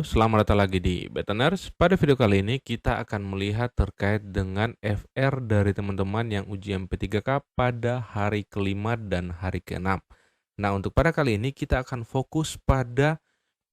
Selamat datang lagi di Beteners. Pada video kali ini kita akan melihat terkait dengan FR dari teman-teman yang ujian P3K pada hari kelima dan hari keenam. Nah, untuk pada kali ini kita akan fokus pada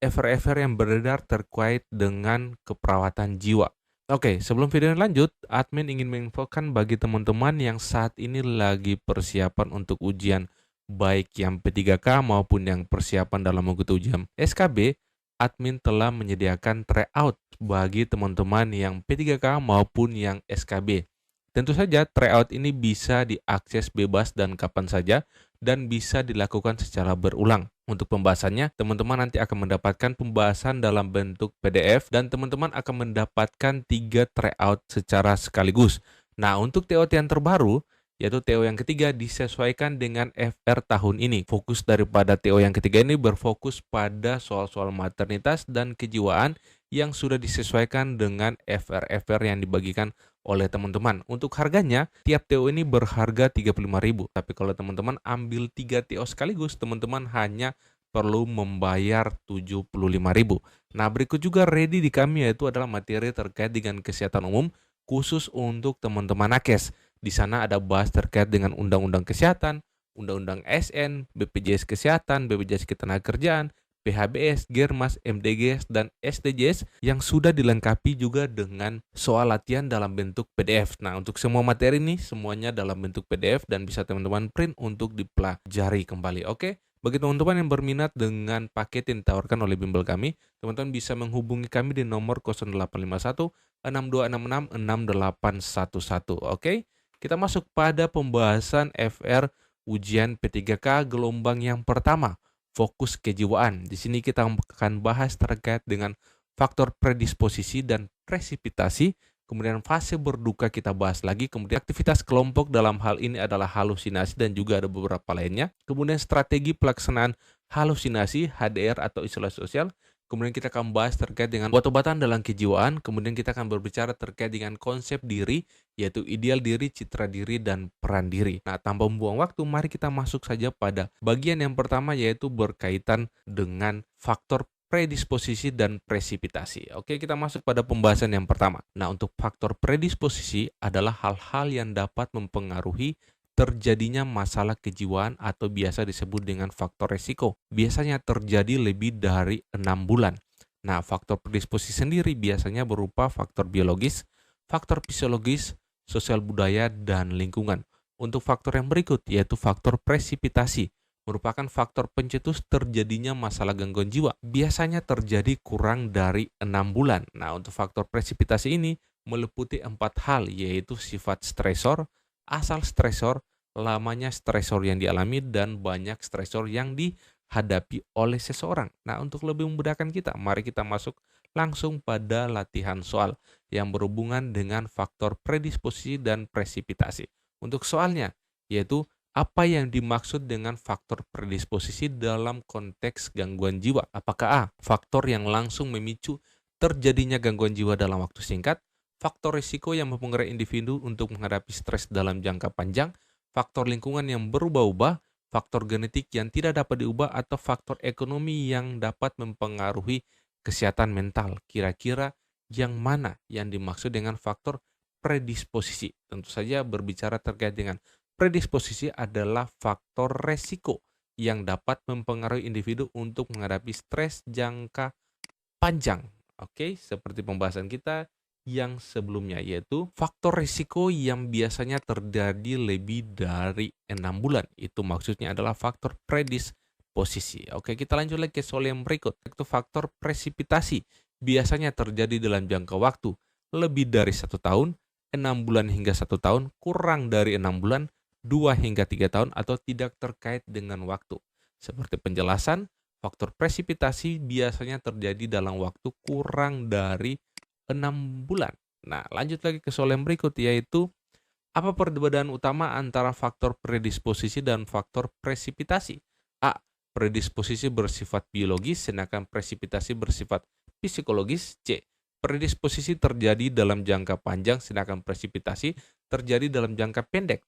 FR-FR yang beredar terkait dengan keperawatan jiwa. Oke, sebelum video lanjut, admin ingin menginfokan bagi teman-teman yang saat ini lagi persiapan untuk ujian baik yang P3K maupun yang persiapan dalam mengikuti ujian SKB, admin telah menyediakan tryout bagi teman-teman yang P3K maupun yang SKB. Tentu saja tryout ini bisa diakses bebas dan kapan saja dan bisa dilakukan secara berulang. Untuk pembahasannya, teman-teman nanti akan mendapatkan pembahasan dalam bentuk PDF dan teman-teman akan mendapatkan 3 tryout secara sekaligus. Nah, untuk TOT yang terbaru, yaitu TO yang ketiga disesuaikan dengan FR tahun ini. Fokus daripada TO yang ketiga ini berfokus pada soal-soal maternitas dan kejiwaan yang sudah disesuaikan dengan FR-FR yang dibagikan oleh teman-teman. Untuk harganya, tiap TO ini berharga 35.000. Tapi kalau teman-teman ambil 3 TO sekaligus, teman-teman hanya perlu membayar 75.000. Nah, berikut juga ready di kami yaitu adalah materi terkait dengan kesehatan umum khusus untuk teman-teman nakes. Di sana ada bahas terkait dengan Undang-Undang Kesehatan, Undang-Undang SN, BPJS Kesehatan, BPJS Ketenagakerjaan, PHBS, Germas, MDGS, dan SDGS yang sudah dilengkapi juga dengan soal latihan dalam bentuk PDF. Nah, untuk semua materi ini semuanya dalam bentuk PDF dan bisa teman-teman print untuk dipelajari kembali. Oke? Bagi teman-teman yang berminat dengan paket yang ditawarkan oleh bimbel kami, teman-teman bisa menghubungi kami di nomor 0851 6266 6811. Oke? Kita masuk pada pembahasan FR ujian P3K gelombang yang pertama. Fokus kejiwaan. Di sini kita akan bahas terkait dengan faktor predisposisi dan presipitasi, kemudian fase berduka kita bahas lagi, kemudian aktivitas kelompok dalam hal ini adalah halusinasi dan juga ada beberapa lainnya, kemudian strategi pelaksanaan halusinasi, HDR atau isolasi sosial, kemudian kita akan bahas terkait dengan obat-obatan dalam kejiwaan, kemudian kita akan berbicara terkait dengan konsep diri, yaitu ideal diri, citra diri, dan peran diri. Nah, tanpa membuang waktu, mari kita masuk saja pada bagian yang pertama yaitu berkaitan dengan faktor predisposisi dan presipitasi. Oke, kita masuk pada pembahasan yang pertama. Nah, untuk faktor predisposisi adalah hal-hal yang dapat mempengaruhi terjadinya masalah kejiwaan atau biasa disebut dengan faktor resiko. Biasanya terjadi lebih dari 6 bulan. Nah, faktor predisposisi sendiri biasanya berupa faktor biologis, faktor fisiologis, sosial budaya, dan lingkungan. Untuk faktor yang berikut, yaitu faktor presipitasi, merupakan faktor pencetus terjadinya masalah gangguan jiwa. Biasanya terjadi kurang dari 6 bulan. Nah, untuk faktor presipitasi ini meliputi 4 hal, yaitu sifat stresor, asal stresor, lamanya stresor yang dialami, dan banyak stresor yang dihadapi oleh seseorang. Nah, untuk lebih memudahkan kita, mari kita masuk langsung pada latihan soal yang berhubungan dengan faktor predisposisi dan presipitasi. Untuk soalnya, yaitu apa yang dimaksud dengan faktor predisposisi dalam konteks gangguan jiwa? Apakah A, faktor yang langsung memicu terjadinya gangguan jiwa dalam waktu singkat, faktor risiko yang mempengaruhi individu untuk menghadapi stres dalam jangka panjang, faktor lingkungan yang berubah-ubah, faktor genetik yang tidak dapat diubah, atau faktor ekonomi yang dapat mempengaruhi kesehatan mental. Kira-kira yang mana yang dimaksud dengan faktor predisposisi? Tentu saja berbicara terkait dengan predisposisi adalah faktor resiko yang dapat mempengaruhi individu untuk menghadapi stres jangka panjang. Oke, seperti pembahasan kita yang sebelumnya, yaitu faktor risiko yang biasanya terjadi lebih dari 6 bulan. Itu maksudnya adalah faktor predisposisi. Oke, kita lanjut lagi ke soal yang berikut. Itu faktor presipitasi. Biasanya terjadi dalam jangka waktu lebih dari 1 tahun, 6 bulan hingga 1 tahun, kurang dari 6 bulan, 2 hingga 3 tahun, atau tidak terkait dengan waktu. Seperti penjelasan, faktor presipitasi biasanya terjadi dalam waktu kurang dari 6 bulan. Nah, lanjut lagi ke soal yang berikut, yaitu apa perbedaan utama antara faktor predisposisi dan faktor presipitasi? A. Predisposisi bersifat biologis, sedangkan presipitasi bersifat psikologis. C. Predisposisi terjadi dalam jangka panjang, sedangkan presipitasi terjadi dalam jangka pendek.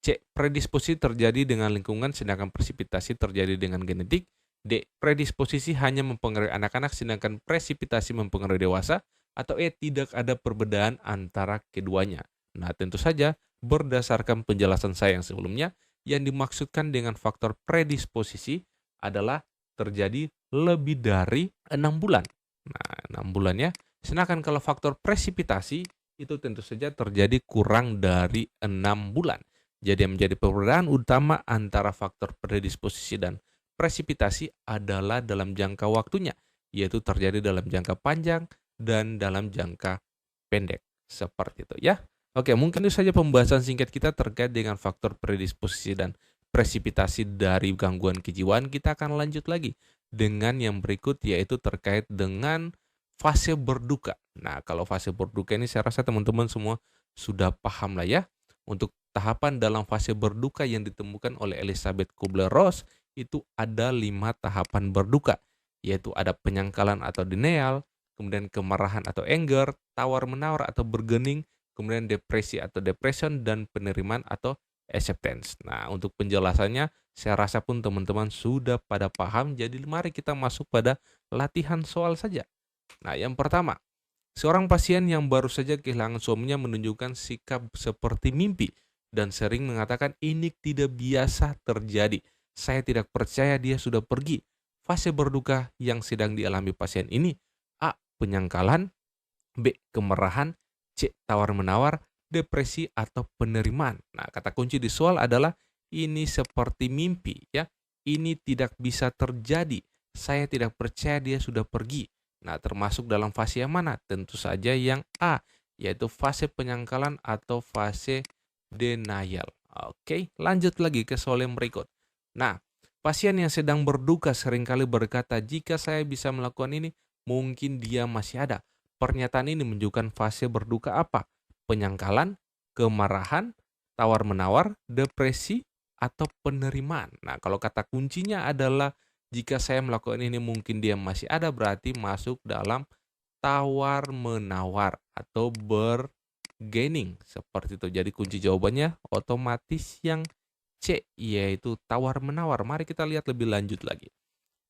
C. Predisposisi terjadi dengan lingkungan, sedangkan presipitasi terjadi dengan genetik. D. Predisposisi hanya mempengaruhi anak-anak sedangkan presipitasi mempengaruhi dewasa. Atau E. Tidak ada perbedaan antara keduanya. Nah, tentu saja berdasarkan penjelasan saya yang sebelumnya, yang dimaksudkan dengan faktor predisposisi adalah terjadi lebih dari 6 bulan. Nah, 6 bulan ya. Sedangkan kalau faktor presipitasi itu tentu saja terjadi kurang dari 6 bulan. Jadi yang menjadi perbedaan utama antara faktor predisposisi dan presipitasi adalah dalam jangka waktunya, yaitu terjadi dalam jangka panjang dan dalam jangka pendek. Seperti itu ya. Oke, mungkin itu saja pembahasan singkat kita terkait dengan faktor predisposisi dan presipitasi dari gangguan kejiwaan. Kita akan lanjut lagi dengan yang berikut, yaitu terkait dengan fase berduka. Nah, kalau fase berduka ini saya rasa teman-teman semua sudah paham lah ya. Untuk tahapan dalam fase berduka yang ditemukan oleh Elizabeth Kubler-Ross itu ada 5 tahapan berduka, yaitu ada penyangkalan atau denial, kemudian kemarahan atau anger, tawar-menawar atau bergening, kemudian depresi atau depression, dan penerimaan atau acceptance. Nah, untuk penjelasannya saya rasa pun teman-teman sudah pada paham, jadi mari kita masuk pada latihan soal saja. Nah, yang pertama, seorang pasien yang baru saja kehilangan suaminya menunjukkan sikap seperti mimpi dan sering mengatakan ini tidak biasa terjadi. Saya tidak percaya dia sudah pergi. Fase berduka yang sedang dialami pasien ini: A. Penyangkalan, B. Kemarahan, C. Tawar-menawar, depresi atau penerimaan. Nah, kata kunci di soal adalah ini seperti mimpi ya. Ini tidak bisa terjadi. Saya tidak percaya dia sudah pergi. Nah, termasuk dalam fase yang mana? Tentu saja yang A, yaitu fase penyangkalan atau fase denial. Oke, lanjut lagi ke soal yang berikut. Nah, pasien yang sedang berduka seringkali berkata, jika saya bisa melakukan ini, mungkin dia masih ada. Pernyataan ini menunjukkan fase berduka apa? Penyangkalan, kemarahan, tawar-menawar, depresi, atau penerimaan. Nah, kalau kata kuncinya adalah jika saya melakukan ini mungkin dia masih ada, berarti masuk dalam tawar-menawar atau bargaining. Seperti itu. Jadi kunci jawabannya otomatis yang C, yaitu tawar-menawar. Mari kita lihat lebih lanjut lagi.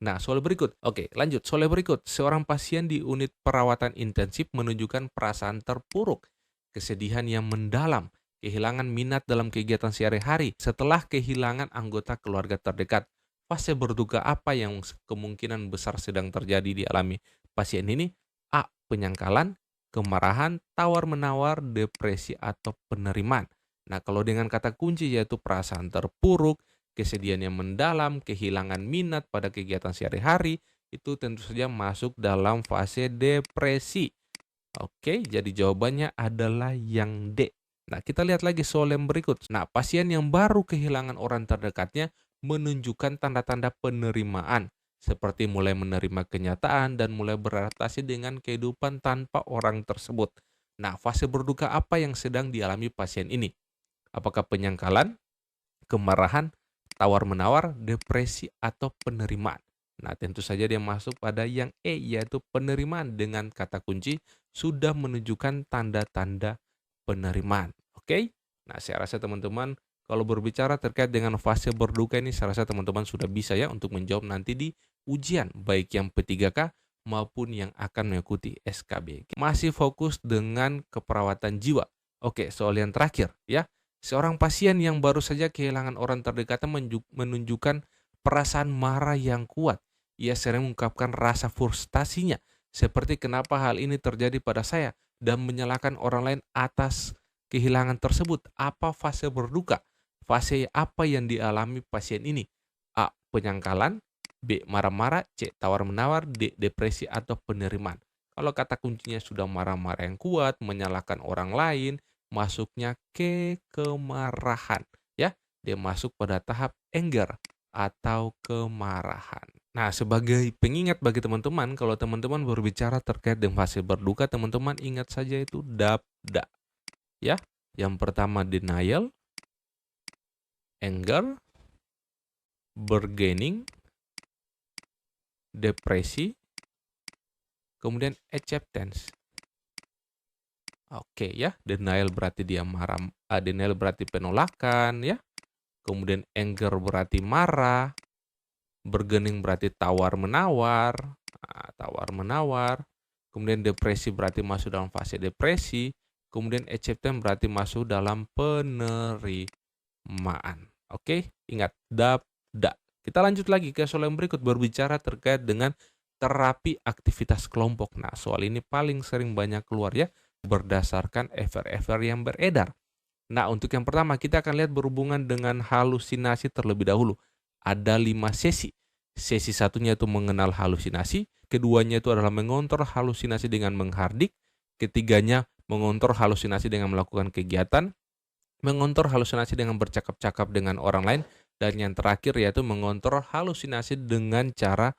Nah, soal berikut. Oke, lanjut. Soal berikut. Seorang pasien di unit perawatan intensif menunjukkan perasaan terpuruk, kesedihan yang mendalam, kehilangan minat dalam kegiatan sehari-hari setelah kehilangan anggota keluarga terdekat. Fase berduka apa yang kemungkinan besar sedang terjadi dialami pasien ini? A. Penyangkalan, kemarahan, tawar-menawar, depresi, atau penerimaan. Nah, kalau dengan kata kunci yaitu perasaan terpuruk, kesedihan yang mendalam, kehilangan minat pada kegiatan sehari-hari, itu tentu saja masuk dalam fase depresi. Oke, jadi jawabannya adalah yang D. Nah, kita lihat lagi soal yang berikut. Nah, pasien yang baru kehilangan orang terdekatnya menunjukkan tanda-tanda penerimaan, seperti mulai menerima kenyataan dan mulai beradaptasi dengan kehidupan tanpa orang tersebut. Nah, fase berduka apa yang sedang dialami pasien ini? Apakah penyangkalan, kemarahan, tawar-menawar, depresi, atau penerimaan? Nah, tentu saja dia masuk pada yang E, yaitu penerimaan, dengan kata kunci sudah menunjukkan tanda-tanda penerimaan. Oke? Nah, saya rasa teman-teman kalau berbicara terkait dengan fase berduka ini, saya rasa teman-teman sudah bisa ya untuk menjawab nanti di ujian, baik yang P3K maupun yang akan mengikuti SKB. Masih fokus dengan keperawatan jiwa. Oke, soal yang terakhir ya. Seorang pasien yang baru saja kehilangan orang terdekatnya menunjukkan perasaan marah yang kuat. Ia sering mengungkapkan rasa frustasinya, seperti kenapa hal ini terjadi pada saya, dan menyalahkan orang lain atas kehilangan tersebut. Apa fase berduka? Fase apa yang dialami pasien ini? A. Penyangkalan, B. Marah-marah, C. Tawar-menawar, D. Depresi atau penerimaan. Kalau kata kuncinya sudah marah-marah yang kuat, menyalahkan orang lain, masuknya ke kemarahan ya. Dia masuk pada tahap anger atau kemarahan. Nah, sebagai pengingat bagi teman-teman, kalau teman-teman berbicara terkait dengan fase berduka, teman-teman ingat saja itu DAPDA ya. Yang pertama denial, anger, bargaining, depresi, kemudian acceptance. Oke ya, denial berarti dia marah, denial berarti penolakan ya. Kemudian anger berarti marah, Bergening berarti tawar-menawar, tawar-menawar. Kemudian depresi berarti masuk dalam fase depresi. Kemudian acceptance berarti masuk dalam penerimaan. Oke, ingat, da. Kita lanjut lagi ke soal yang berikut, berbicara terkait dengan terapi aktivitas kelompok. Nah, soal ini paling sering banyak keluar ya, berdasarkan FR-FR yang beredar. Nah, untuk yang pertama kita akan lihat berhubungan dengan halusinasi terlebih dahulu. Ada 5 sesi. Sesi satunya itu mengenal halusinasi, keduanya itu adalah mengontrol halusinasi dengan menghardik, ketiganya mengontrol halusinasi dengan melakukan kegiatan, mengontrol halusinasi dengan bercakap-cakap dengan orang lain, dan yang terakhir yaitu mengontrol halusinasi dengan cara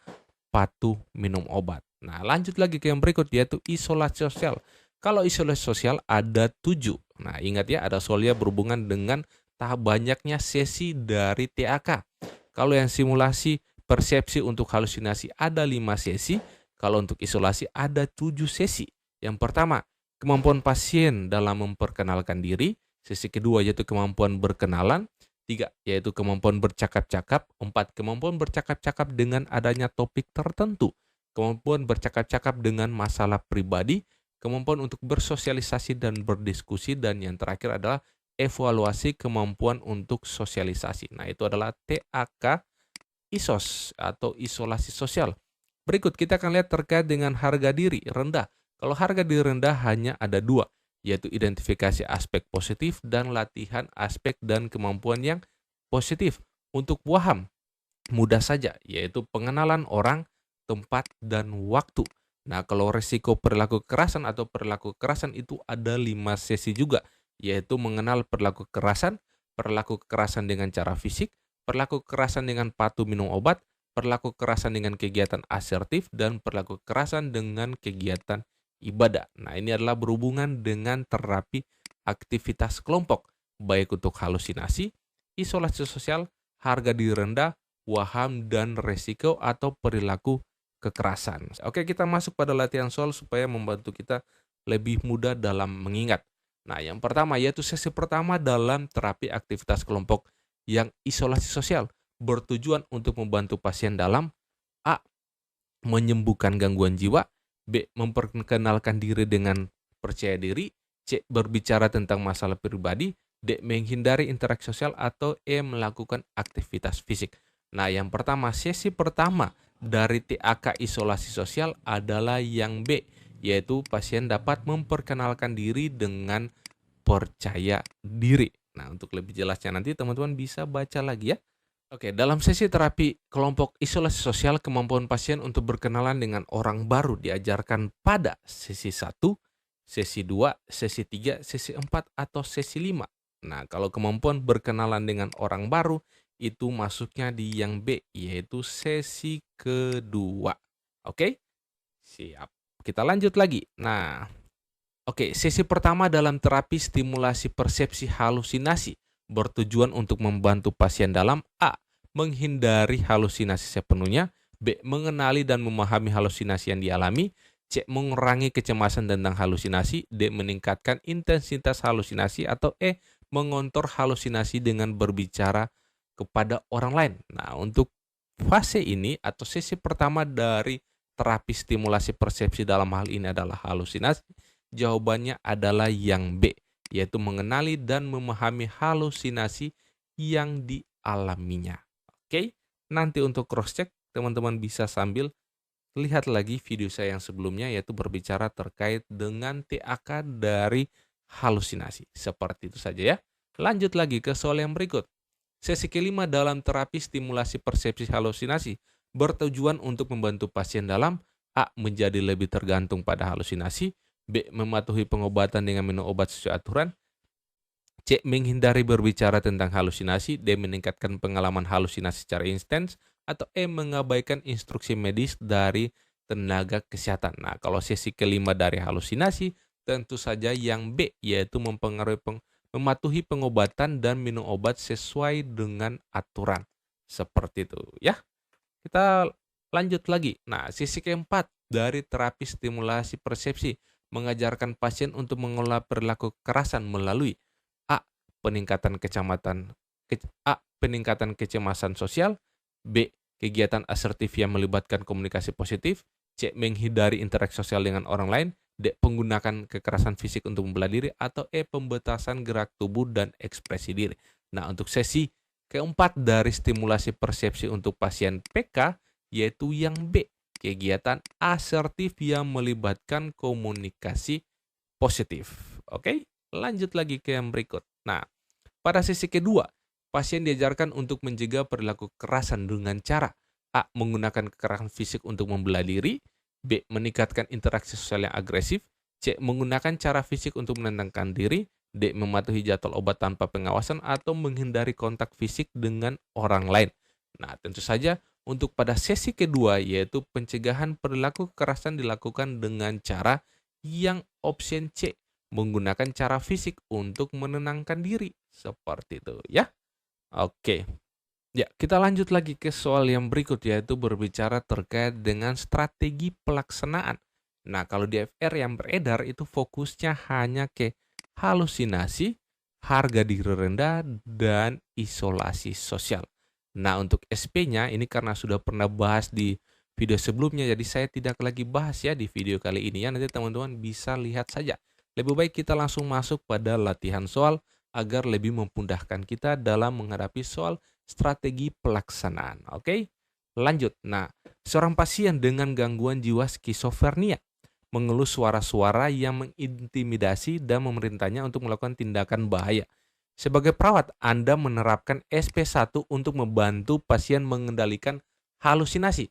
patuh minum obat. Nah, lanjut lagi ke yang berikut yaitu isolasi sosial. Kalau isolasi sosial ada 7. Nah, ingat ya, ada soalnya berhubungan dengan tahap banyaknya sesi dari TAK. Kalau yang simulasi persepsi untuk halusinasi ada 5 sesi, kalau untuk isolasi ada 7 sesi. Yang pertama, kemampuan pasien dalam memperkenalkan diri. Sesi kedua yaitu kemampuan berkenalan. 3, yaitu kemampuan bercakap-cakap. 4, kemampuan bercakap-cakap dengan adanya topik tertentu. Kemampuan bercakap-cakap dengan masalah pribadi. Kemampuan untuk bersosialisasi dan berdiskusi. Dan yang terakhir adalah evaluasi kemampuan untuk sosialisasi. Nah, itu adalah TAK ISOS atau isolasi sosial. Berikut kita akan lihat terkait dengan harga diri rendah. Kalau harga diri rendah hanya ada 2, yaitu identifikasi aspek positif dan latihan aspek dan kemampuan yang positif. Untuk paham, mudah saja, yaitu pengenalan orang, tempat, dan waktu. Nah, kalau resiko perilaku kekerasan atau perilaku kekerasan itu ada 5 sesi juga, yaitu mengenal perilaku kekerasan dengan cara fisik, perilaku kekerasan dengan patuh minum obat, perilaku kekerasan dengan kegiatan asertif, dan perilaku kekerasan dengan kegiatan ibadah. Nah, ini adalah berhubungan dengan terapi aktivitas kelompok, baik untuk halusinasi, isolasi sosial, harga diri rendah, waham, dan resiko atau perilaku kekerasan. Oke, kita masuk pada latihan soal supaya membantu kita lebih mudah dalam mengingat. Nah, yang pertama yaitu sesi pertama dalam terapi aktivitas kelompok yang isolasi sosial bertujuan untuk membantu pasien dalam A. menyembuhkan gangguan jiwa, B. memperkenalkan diri dengan percaya diri, C. berbicara tentang masalah pribadi, D. menghindari interaksi sosial, atau E. melakukan aktivitas fisik. Nah, yang pertama, sesi pertama dari TAK isolasi sosial adalah yang B, yaitu pasien dapat memperkenalkan diri dengan percaya diri. Nah, untuk lebih jelasnya nanti teman-teman bisa baca lagi ya. Oke, dalam sesi terapi kelompok isolasi sosial, kemampuan pasien untuk berkenalan dengan orang baru diajarkan pada sesi 1, sesi 2, sesi 3, sesi 4, atau sesi 5. Nah, kalau kemampuan berkenalan dengan orang baru, itu masuknya di yang B, yaitu sesi kedua. Oke? Siap. Kita lanjut lagi. Nah, oke, sesi pertama dalam terapi stimulasi persepsi halusinasi bertujuan untuk membantu pasien dalam A. menghindari halusinasi sepenuhnya, B. mengenali dan memahami halusinasi yang dialami, C. mengurangi kecemasan tentang halusinasi, D. meningkatkan intensitas halusinasi, atau E. mengontrol halusinasi dengan berbicara kepada orang lain. Nah, untuk fase ini atau sesi pertama dari terapi stimulasi persepsi dalam hal ini adalah halusinasi. Jawabannya adalah yang B, yaitu mengenali dan memahami halusinasi yang dialaminya. Oke, nanti untuk cross check teman-teman bisa sambil lihat lagi video saya yang sebelumnya yaitu berbicara terkait dengan TAK dari halusinasi. Seperti itu saja ya. Lanjut lagi ke soal yang berikut. Sesi kelima dalam terapi stimulasi persepsi halusinasi bertujuan untuk membantu pasien dalam A. menjadi lebih tergantung pada halusinasi, B. mematuhi pengobatan dengan minum obat sesuai aturan, C. menghindari berbicara tentang halusinasi, D. meningkatkan pengalaman halusinasi secara intens, atau E. mengabaikan instruksi medis dari tenaga kesehatan. Nah, kalau sesi kelima dari halusinasi, tentu saja yang B, yaitu mematuhi pengobatan dan minum obat sesuai dengan aturan. Seperti itu ya. Kita lanjut lagi. Nah, sisi keempat dari terapi stimulasi persepsi mengajarkan pasien untuk mengelola perilaku kekerasan melalui A. peningkatan kecemasan sosial, B. kegiatan asertif yang melibatkan komunikasi positif. C. Menghindari interaksi sosial dengan orang lain. D. Penggunaan kekerasan fisik untuk membela diri. Atau E. Pembatasan gerak tubuh dan ekspresi diri. Nah, untuk sesi keempat dari stimulasi persepsi untuk pasien PK, yaitu yang B. Kegiatan asertif yang melibatkan komunikasi positif. Oke, lanjut lagi ke yang berikut. Nah, pada sesi kedua, pasien diajarkan untuk mencegah perilaku kekerasan dengan cara A. Menggunakan kekerasan fisik untuk membela diri. B. Meningkatkan interaksi sosial yang agresif. C. Menggunakan cara fisik untuk menenangkan diri. D. Mematuhi jadwal obat tanpa pengawasan atau menghindari kontak fisik dengan orang lain. Nah, tentu saja untuk pada sesi kedua, yaitu pencegahan perilaku kekerasan dilakukan dengan cara yang opsi C, menggunakan cara fisik untuk menenangkan diri. Seperti itu ya. Oke. Ya, kita lanjut lagi ke soal yang berikut, yaitu berbicara terkait dengan strategi pelaksanaan. Nah, kalau di FR yang beredar itu fokusnya hanya ke halusinasi, harga diri rendah, dan isolasi sosial. Nah, untuk SP-nya ini karena sudah pernah bahas di video sebelumnya, jadi saya tidak lagi bahas ya di video kali ini ya. Nanti teman-teman bisa lihat saja. Lebih baik kita langsung masuk pada latihan soal agar lebih memudahkan kita dalam menghadapi soal strategi pelaksanaan. Oke, lanjut. Nah, seorang pasien dengan gangguan jiwa skizofrenia mengeluh suara-suara yang mengintimidasi dan memerintahnya untuk melakukan tindakan bahaya. Sebagai perawat, Anda menerapkan SP1 untuk membantu pasien mengendalikan halusinasi.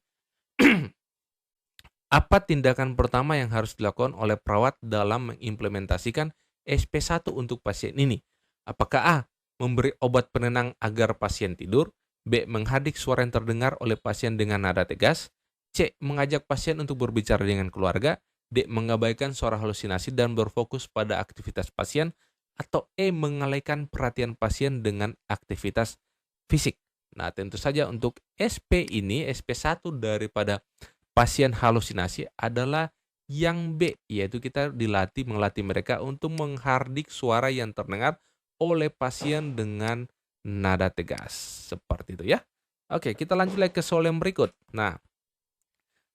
Apa tindakan pertama yang harus dilakukan oleh perawat dalam mengimplementasikan SP1 untuk pasien ini? Apakah A. Memberi obat penenang agar pasien tidur. B. Menghadik suara yang terdengar oleh pasien dengan nada tegas. C. Mengajak pasien untuk berbicara dengan keluarga. D. Mengabaikan suara halusinasi dan berfokus pada aktivitas pasien. Atau E. Mengalihkan perhatian pasien dengan aktivitas fisik. Nah, tentu saja untuk SP ini, SP1 daripada pasien halusinasi adalah yang B, yaitu kita melatih mereka untuk menghardik suara yang terdengar oleh pasien dengan nada tegas. Seperti itu ya. Oke, kita lanjut lagi ke soal yang berikut. Nah,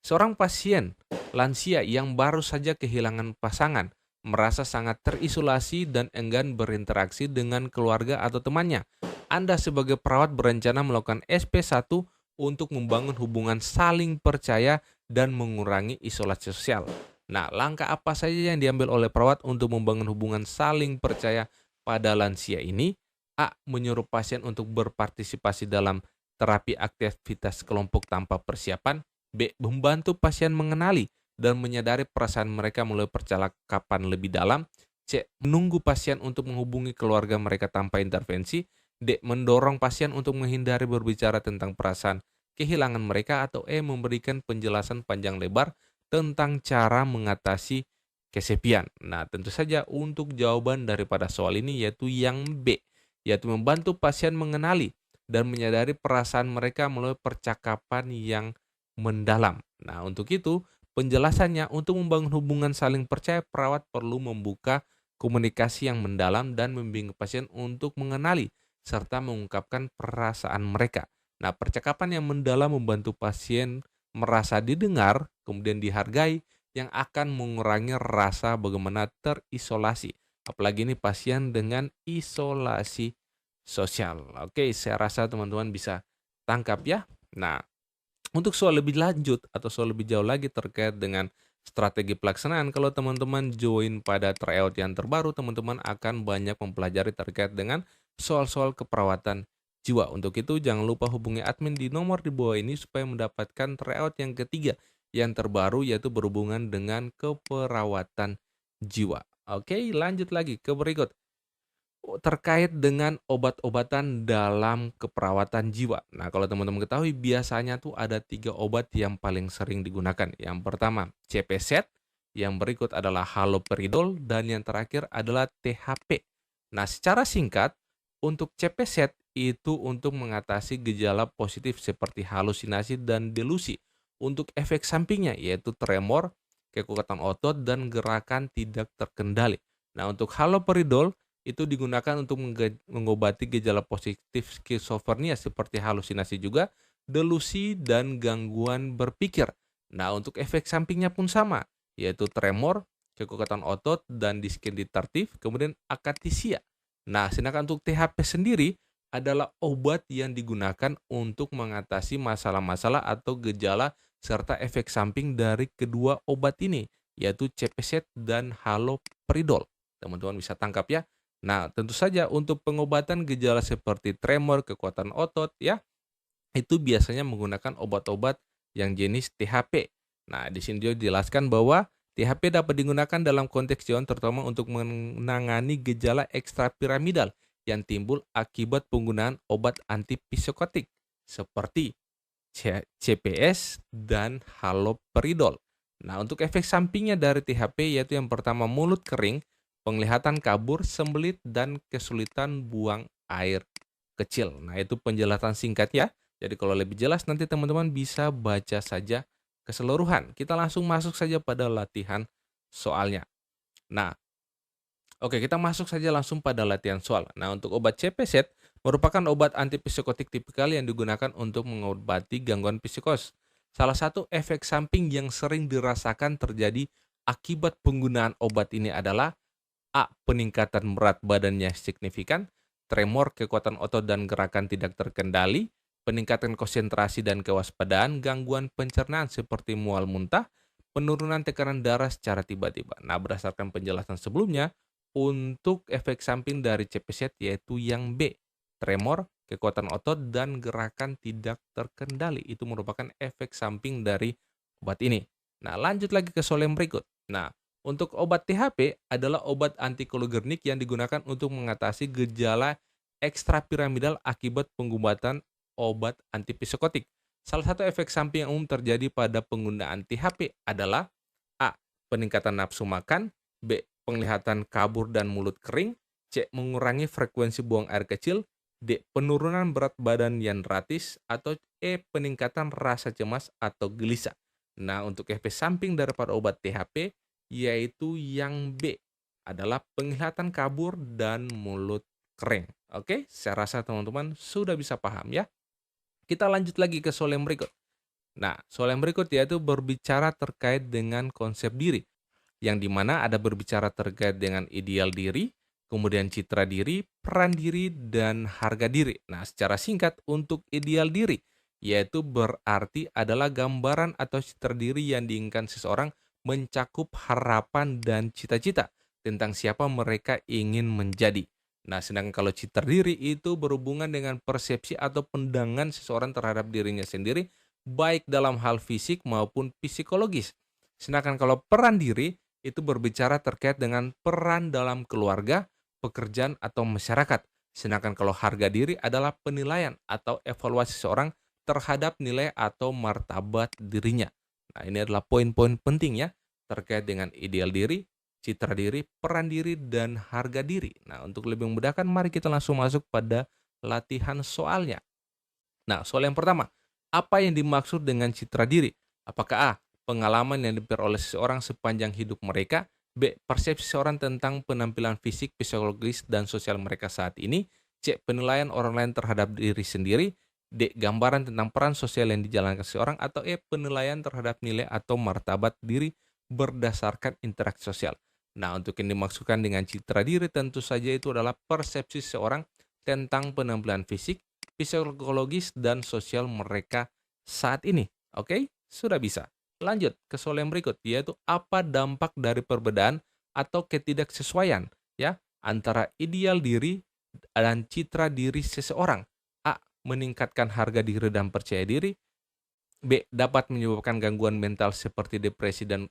seorang pasien lansia yang baru saja kehilangan pasangan merasa sangat terisolasi dan enggan berinteraksi dengan keluarga atau temannya. Anda sebagai perawat berencana melakukan SP1 untuk membangun hubungan saling percaya dan mengurangi isolasi sosial. Nah, langkah apa saja yang diambil oleh perawat untuk membangun hubungan saling percaya pada lansia ini? A. Menyuruh pasien untuk berpartisipasi dalam terapi aktivitas kelompok tanpa persiapan. B. Membantu pasien mengenali dan menyadari perasaan mereka melalui percakapan lebih dalam. C. Menunggu pasien untuk menghubungi keluarga mereka tanpa intervensi. D. Mendorong pasien untuk menghindari berbicara tentang perasaan kehilangan mereka. Atau E. Memberikan penjelasan panjang lebar tentang cara mengatasi kesepian. Nah, tentu saja untuk jawaban daripada soal ini yaitu yang B, yaitu membantu pasien mengenali dan menyadari perasaan mereka melalui percakapan yang mendalam. Nah, untuk itu, penjelasannya untuk membangun hubungan saling percaya, perawat perlu membuka komunikasi yang mendalam dan membimbing pasien untuk mengenali serta mengungkapkan perasaan mereka. Nah, percakapan yang mendalam membantu pasien merasa didengar, kemudian dihargai, yang akan mengurangi rasa bagaimana terisolasi. Apalagi ini pasien dengan isolasi sosial. Oke, saya rasa teman-teman bisa tangkap ya. Nah, untuk soal lebih lanjut atau soal lebih jauh lagi terkait dengan strategi pelaksanaan, kalau teman-teman join pada tryout yang terbaru, teman-teman akan banyak mempelajari terkait dengan soal-soal keperawatan jiwa. Untuk itu, jangan lupa hubungi admin di nomor di bawah ini supaya mendapatkan tryout yang ketiga yang terbaru, yaitu berhubungan dengan keperawatan jiwa. Oke, lanjut lagi ke berikut. Terkait dengan obat-obatan dalam keperawatan jiwa. Nah, kalau teman-teman ketahui biasanya tuh ada 3 obat yang paling sering digunakan. Yang pertama CP-SET, yang berikut adalah haloperidol, dan yang terakhir adalah THP. Nah, secara singkat, untuk CP-SET itu untuk mengatasi gejala positif seperti halusinasi dan delusi. Untuk efek sampingnya yaitu tremor, kekuatan otot, dan gerakan tidak terkendali. Nah, untuk haloperidol itu digunakan untuk mengobati gejala positif skizofrenia seperti halusinasi juga, delusi, dan gangguan berpikir. Nah, untuk efek sampingnya pun sama, yaitu tremor, kekuatan otot, dan diskreditatif, kemudian akatisia. Nah, sedangkan untuk THP sendiri adalah obat yang digunakan untuk mengatasi masalah-masalah atau gejala serta efek samping dari kedua obat ini, yaitu CPZ dan haloperidol. Teman-teman bisa tangkap ya. Nah, tentu saja untuk pengobatan gejala seperti tremor, kekuatan otot ya, itu biasanya menggunakan obat-obat yang jenis THP. Nah, di sini juga dijelaskan bahwa THP dapat digunakan dalam konteks John terutama untuk menangani gejala ekstrapiramidal yang timbul akibat penggunaan obat antipsikotik seperti CPS dan haloperidol. Nah, untuk efek sampingnya dari THP yaitu yang pertama mulut kering, penglihatan kabur, sembelit, dan kesulitan buang air kecil. Nah, itu penjelasan singkatnya. Jadi kalau lebih jelas nanti teman-teman bisa baca saja keseluruhan. Kita langsung masuk saja pada latihan soalnya. Nah, oke, kita masuk saja langsung pada latihan soal. Nah, untuk obat CPZ merupakan obat antipsikotik tipikal yang digunakan untuk mengobati gangguan psikos. Salah satu efek samping yang sering dirasakan terjadi akibat penggunaan obat ini adalah A. Peningkatan berat badannya signifikan, tremor, kekuatan otot dan gerakan tidak terkendali, peningkatan konsentrasi dan kewaspadaan, gangguan pencernaan seperti mual muntah, penurunan tekanan darah secara tiba-tiba. Nah, berdasarkan penjelasan sebelumnya, untuk efek samping dari CPZ yaitu yang B, tremor, kekuatan otot, dan gerakan tidak terkendali. Itu merupakan efek samping dari obat ini. Nah, lanjut lagi ke soal yang berikut. Nah, untuk obat THP adalah obat antikolinergik yang digunakan untuk mengatasi gejala ekstrapiramidal akibat pengobatan obat antipsikotik. Salah satu efek samping yang umum terjadi pada penggunaan THP adalah A. Peningkatan nafsu makan, B. Penglihatan kabur dan mulut kering, C. Mengurangi frekuensi buang air kecil, D. Penurunan berat badan yang drastis, atau E. Peningkatan rasa cemas atau gelisah. Nah, untuk efek samping daripada obat THP yaitu yang B adalah penglihatan kabur dan mulut kering. Oke, saya rasa teman-teman sudah bisa paham ya. Kita lanjut lagi ke soal yang berikut. Nah, soal yang berikut yaitu berbicara terkait dengan konsep diri, yang dimana ada berbicara terkait dengan ideal diri, kemudian citra diri, peran diri, dan harga diri. Nah, secara singkat untuk ideal diri, yaitu berarti adalah gambaran atau citra diri yang diinginkan seseorang mencakup harapan dan cita-cita tentang siapa mereka ingin menjadi. Nah, sedangkan kalau citra diri itu berhubungan dengan persepsi atau pandangan seseorang terhadap dirinya sendiri, baik dalam hal fisik maupun psikologis. Sedangkan kalau peran diri itu berbicara terkait dengan peran dalam keluarga, pekerjaan, atau masyarakat. Sedangkan kalau harga diri adalah penilaian atau evaluasi seseorang terhadap nilai atau martabat dirinya. Nah, ini adalah poin-poin penting ya terkait dengan ideal diri, citra diri, peran diri, dan harga diri. Nah, untuk lebih memudahkan, mari kita langsung masuk pada latihan soalnya. Nah, soal yang pertama, apa yang dimaksud dengan citra diri? Apakah A. Pengalaman yang diperoleh seseorang sepanjang hidup mereka, B. Persepsi seseorang tentang penampilan fisik, psikologis, dan sosial mereka saat ini, C. Penilaian orang lain terhadap diri sendiri, D. Gambaran tentang peran sosial yang dijalankan seseorang, atau E. Penilaian terhadap nilai atau martabat diri berdasarkan interaksi sosial. Nah, untuk yang dimaksudkan dengan citra diri tentu saja itu adalah persepsi seseorang tentang penampilan fisik, psikologis, dan sosial mereka saat ini. Oke, sudah bisa. Lanjut ke soal yang berikut, yaitu apa dampak dari perbedaan atau ketidaksesuaian ya antara ideal diri dan citra diri seseorang. A. Meningkatkan harga diri dan percaya diri. B. Dapat menyebabkan gangguan mental seperti depresi dan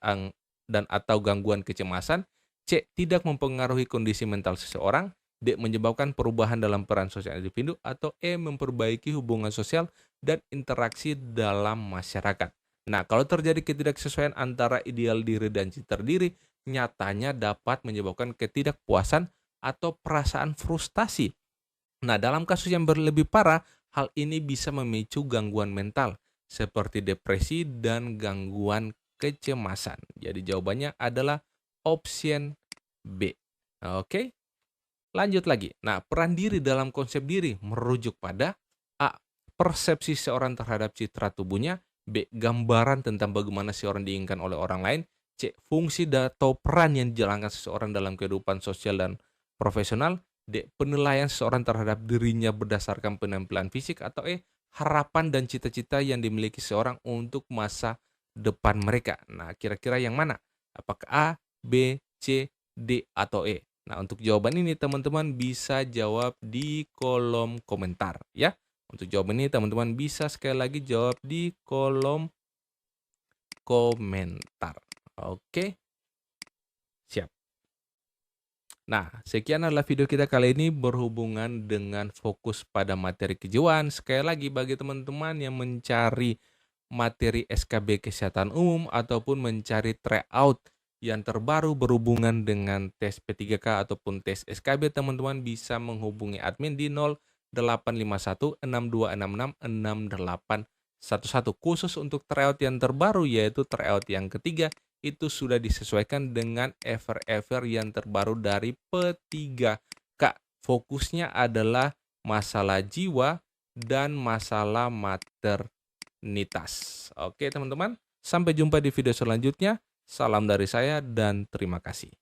atau gangguan kecemasan. C. Tidak mempengaruhi kondisi mental seseorang. D. Menyebabkan perubahan dalam peran sosial individu. Atau E. Memperbaiki hubungan sosial dan interaksi dalam masyarakat. Nah, kalau terjadi ketidaksesuaian antara ideal diri dan citra diri, nyatanya dapat menyebabkan ketidakpuasan atau perasaan frustasi. Nah, dalam kasus yang lebih parah, hal ini bisa memicu gangguan mental seperti depresi dan gangguan kecemasan. Jadi jawabannya adalah option B. Oke, lanjut lagi. Nah, peran diri dalam konsep diri merujuk pada A. persepsi seorang terhadap citra tubuhnya. B. Gambaran tentang bagaimana seorang diinginkan oleh orang lain. C. Fungsi atau peran yang dijalankan seseorang dalam kehidupan sosial dan profesional. D. Penilaian seseorang terhadap dirinya berdasarkan penampilan fisik. Atau E. Harapan dan cita-cita yang dimiliki seorang untuk masa depan mereka. Nah, kira-kira yang mana? Apakah A, B, C, D, atau E? Nah, untuk jawaban ini teman-teman bisa jawab di kolom komentar ya. Untuk jawaban ini teman-teman bisa sekali lagi jawab di kolom komentar. Oke, siap. Nah, sekian adalah video kita kali ini berhubungan dengan fokus pada materi kejiwaan. Sekali lagi bagi teman-teman yang mencari materi SKB Kesehatan Umum ataupun mencari tryout yang terbaru berhubungan dengan tes P3K ataupun tes SKB, teman-teman bisa menghubungi admin di 0851 6266 6811. Khusus untuk tryout yang terbaru yaitu tryout yang ketiga, itu sudah disesuaikan dengan ever yang terbaru dari P3K. Fokusnya adalah masalah jiwa dan masalah maternitas. Oke teman-teman, sampai jumpa di video selanjutnya. Salam dari saya dan terima kasih.